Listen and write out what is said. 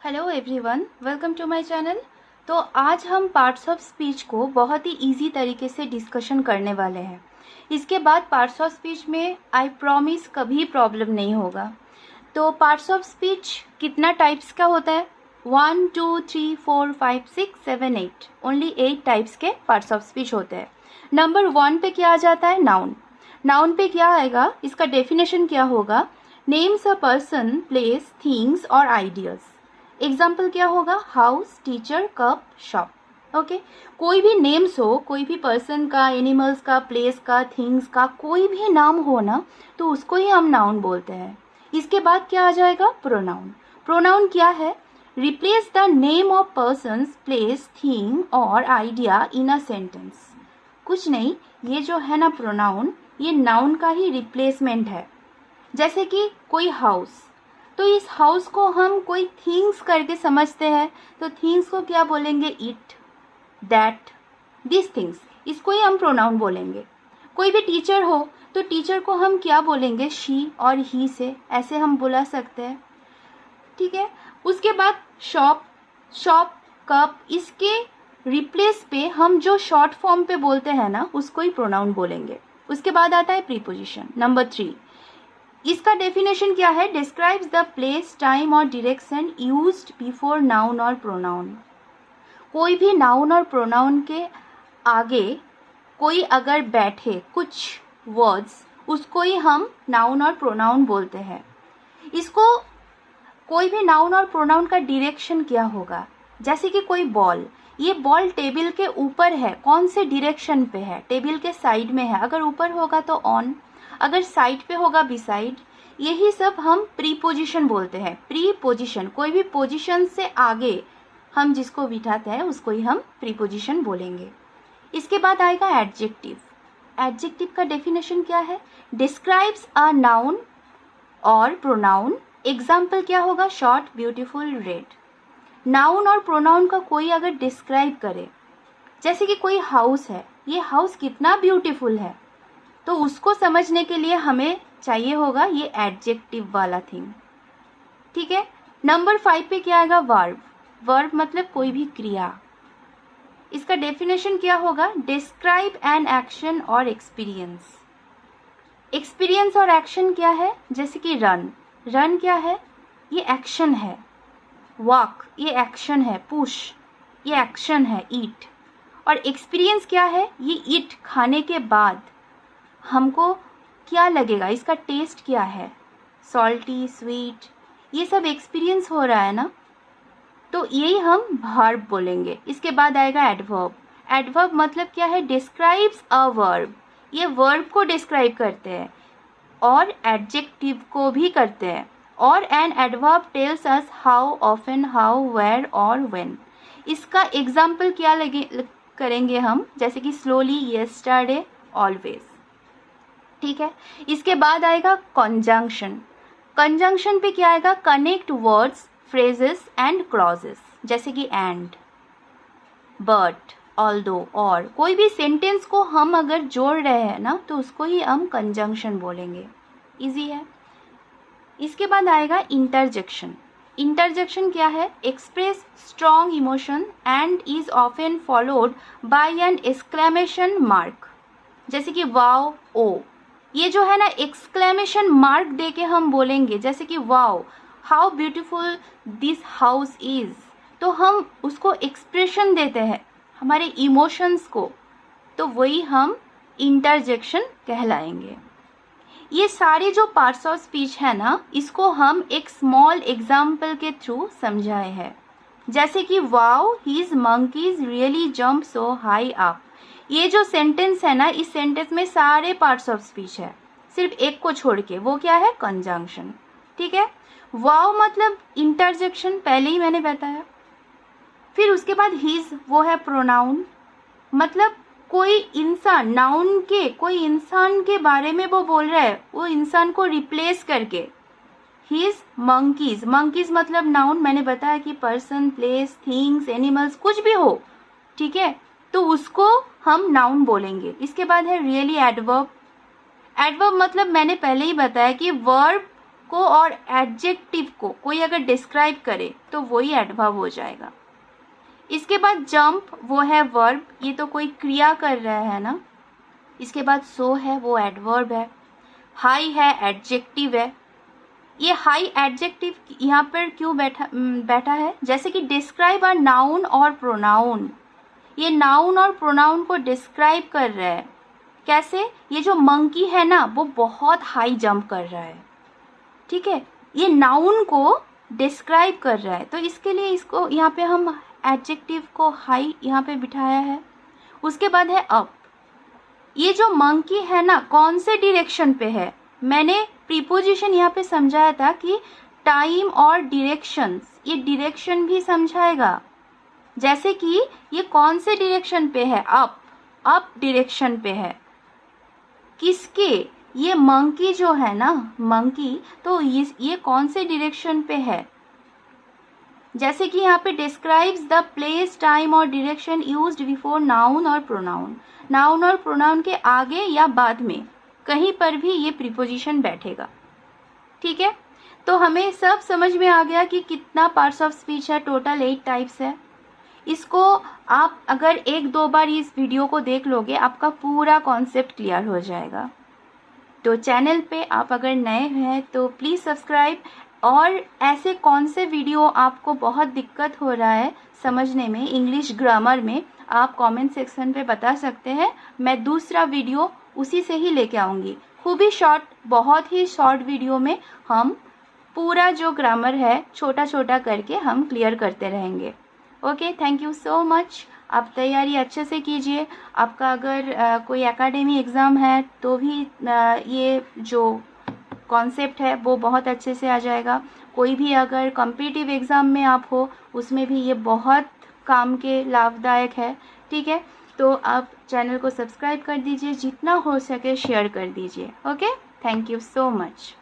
Hello everyone, welcome to my channel. तो आज हम पार्ट्स ऑफ स्पीच को बहुत ही इजी तरीके से डिस्कशन करने वाले हैं। इसके बाद पार्ट्स ऑफ स्पीच में आई प्रॉमिस कभी प्रॉब्लम नहीं होगा। तो पार्ट्स ऑफ स्पीच कितना टाइप्स का होता है? 1 2 3 4 5 6 7 8, ओनली 8 टाइप्स के पार्ट्स ऑफ स्पीच होते हैं। नंबर 1 पे क्या आ जाता है? नाउन। नाउन पे क्या आएगा? इसका डेफिनेशन क्या होगा? Names a person, place, things और आइडियाज। एग्जाम्पल क्या होगा? House, teacher, cup, shop. Okay, कोई भी नेम्स हो, कोई भी पर्सन का, एनिमल्स का, प्लेस का, थिंग्स का, कोई भी नाम हो ना, तो उसको ही हम नाउन बोलते हैं। इसके बाद क्या आ जाएगा? प्रोनाउन। प्रोनाउन क्या है? Replace the name of person, place, thing और आइडिया इन अ सेंटेंस। कुछ नहीं, ये जो है ना प्रोनाउन, ये नाउन का ही रिप्लेसमेंट है। जैसे कि कोई हाउस, तो इस हाउस को हम कोई थिंग्स करके समझते हैं, तो थिंग्स को क्या बोलेंगे? It, that, this things. इसको ही हम प्रोनाउन बोलेंगे। कोई भी टीचर हो, तो टीचर को हम क्या बोलेंगे? शी और ही से ऐसे हम बुला सकते हैं। ठीक है। उसके बाद शॉप, शॉप, कप, इसके रिप्लेस पे हम जो शॉर्ट फॉर्म पे बोलते हैं ना, उसको ही प्रोनाउन बोलेंगे। उसके बाद आता है प्रीपोजिशन, नंबर 3। इसका डेफिनेशन क्या है? डिस्क्राइब्स द प्लेस, टाइम और डायरेक्शन यूज्ड बिफोर नाउन और प्रोनाउन। कोई भी नाउन और प्रोनाउन के आगे कोई अगर बैठे कुछ वर्ड्स, उसको ही हम नाउन और प्रोनाउन बोलते हैं। इसको कोई भी नाउन और प्रोनाउन का डायरेक्शन क्या होगा? जैसे कि कोई बॉल, ये बॉल टेबल के ऊपर है, कौन से डायरेक्शन पे है? टेबल के साइड में है। अगर ऊपर होगा तो ऑन, अगर साइड पे होगा बिसाइड। यही सब हम प्रीपोजिशन बोलते हैं। प्रीपोजिशन, कोई भी पोजीशन से आगे हम जिसको बिठाते हैं उसको ही हम प्रीपोजिशन बोलेंगे। इसके बाद आएगा एडजेक्टिव। एडजेक्टिव का डेफिनेशन क्या है? डिस्क्राइब्स अ नाउन और प्रोनाउन। एग्जाम्पल क्या होगा? Short, beautiful, red. नाउन और प्रोनाउन का कोई अगर डिस्क्राइब करे, जैसे कि कोई हाउस है, ये हाउस कितना ब्यूटीफुल है, तो उसको समझने के लिए हमें चाहिए होगा ये एडजेक्टिव वाला थिंग। ठीक है। नंबर 5 पे क्या आएगा? वर्ब। वर्ब मतलब कोई भी क्रिया। इसका डेफिनेशन क्या होगा? डिस्क्राइब एन एक्शन और एक्सपीरियंस। एक्सपीरियंस और एक्शन क्या है? जैसे कि रन, रन क्या है? ये एक्शन है। वॉक, ये एक्शन है। पुश, ये एक्शन है। ईट, और एक्सपीरियंस क्या है? ये ईट खाने के बाद हमको क्या लगेगा, इसका टेस्ट क्या है? सॉल्टी, स्वीट, ये सब एक्सपीरियंस हो रहा है ना, तो यही हम वर्ब बोलेंगे। इसके बाद आएगा एडवर्ब। एडवर्ब मतलब क्या है? Describes a verb. ये वर्ब को डिस्क्राइब करते हैं और एडजेक्टिव को भी करते हैं। और an adverb tells us how often, how, where और व्हेन। इसका एग्जाम्पल क्या करेंगे हम? जैसे कि स्लोली, यस्टरडे, ऑलवेज। ठीक है। इसके बाद आएगा कंजंक्शन। कंजंक्शन पे क्या आएगा? Connect words, phrases and clauses. जैसे कि एंड, बट, ऑल्दो, और। कोई भी सेंटेंस को हम अगर जोड़ रहे हैं ना, तो उसको ही हम कंजंक्शन बोलेंगे। इजी है। इसके बाद आएगा इंटरजेक्शन। इंटरजेक्शन क्या है? Express strong emotion and is often followed by an exclamation mark. जैसे कि वाओ, ओ, ये जो है ना एक्सक्लेमेशन मार्क दे के हम बोलेंगे। जैसे कि wow, how beautiful this house is, तो हम उसको एक्सप्रेशन देते हैं हमारे इमोशंस को, तो वही हम इंटरजेक्शन कहलाएंगे। ये सारे जो पार्ट्स ऑफ स्पीच है ना, इसको हम एक स्मॉल एग्जाम्पल के थ्रू समझाए हैं। जैसे कि wow, his monkeys really jump so high up. ये जो सेंटेंस है ना, इस सेंटेंस में सारे पार्ट्स ऑफ स्पीच है, सिर्फ एक को छोड़ के, वो क्या है? कंजंक्शन। ठीक है। वाओ मतलब इंटरजेक्शन, पहले ही मैंने बताया। फिर उसके बाद हीज, वो है प्रोनाउन, मतलब कोई इंसान, नाउन के कोई इंसान के बारे में वो बोल रहा है, वो इंसान को रिप्लेस करके। हीज मंकीज, मंकीज मतलब नाउन, मैंने बताया कि पर्सन, प्लेस, थिंग्स, एनिमल्स, कुछ भी हो। ठीक है, तो उसको हम नाउन बोलेंगे। इसके बाद है रियली एडवर्ब। एडवर्ब मतलब मैंने पहले ही बताया कि वर्ब को और एडजेक्टिव को कोई अगर डिस्क्राइब करे तो वही एडवर्ब हो जाएगा। इसके बाद जंप वो है वर्ब, ये तो कोई क्रिया कर रहा है ना। इसके बाद सो है वो एडवर्ब है। हाई है एडजेक्टिव है। ये हाई एडजेक्टिव यहाँ पर क्यों बैठा है, जैसे कि डिस्क्राइब अ नाउन और प्रोनाउन, ये नाउन और प्रोनाउन को डिस्क्राइब कर रहा है। कैसे, ये जो मंकी है ना वो बहुत हाई जंप कर रहा है, ठीक है, ये नाउन को डिस्क्राइब कर रहा है, तो इसके लिए इसको यहाँ पे हम एडजेक्टिव को हाई यहाँ पे बिठाया है। उसके बाद है अप, ये जो मंकी है ना कौन से डायरेक्शन पे है, मैंने प्रीपोजिशन यहाँ पे समझाया था कि टाइम और डायरेक्शंस, ये डायरेक्शन भी समझाएगा। जैसे कि ये कौन से डायरेक्शन पे है, अप डायरेक्शन पे है। किसके, ये मंकी जो है ना, मंकी, तो ये कौन से डायरेक्शन पे है। जैसे कि यहाँ पे डिस्क्राइब्स द प्लेस, टाइम और डायरेक्शन यूज्ड बिफोर नाउन और प्रोनाउन, नाउन और प्रोनाउन के आगे या बाद में कहीं पर भी ये प्रीपोजिशन बैठेगा, ठीक है। तो हमें सब समझ में आ गया कि कितना पार्ट्स ऑफ स्पीच है, टोटल 8 टाइप्स है। इसको आप अगर एक दो बार इस वीडियो को देख लोगे आपका पूरा कॉन्सेप्ट क्लियर हो जाएगा। तो चैनल पे आप अगर नए हैं तो प्लीज़ सब्सक्राइब, और ऐसे कौन से वीडियो आपको बहुत दिक्कत हो रहा है समझने में इंग्लिश ग्रामर में, आप कमेंट सेक्शन पे बता सकते हैं। मैं दूसरा वीडियो उसी से ही लेके आऊँगी, खूब ही शॉर्ट, बहुत ही शॉर्ट वीडियो में हम पूरा जो ग्रामर है छोटा छोटा करके हम क्लियर करते रहेंगे। Okay, thank you so much. आप तैयारी अच्छे से कीजिए। आपका अगर कोई एकेडमी एग्ज़ाम है तो भी ये जो कॉन्सेप्ट है वो बहुत अच्छे से आ जाएगा। कोई भी अगर कॉम्पिटिटिव एग्ज़ाम में आप हो उसमें भी ये बहुत काम के लाभदायक है, ठीक है। तो आप चैनल को सब्सक्राइब कर दीजिए, जितना हो सके शेयर कर दीजिए। Okay, thank you so much.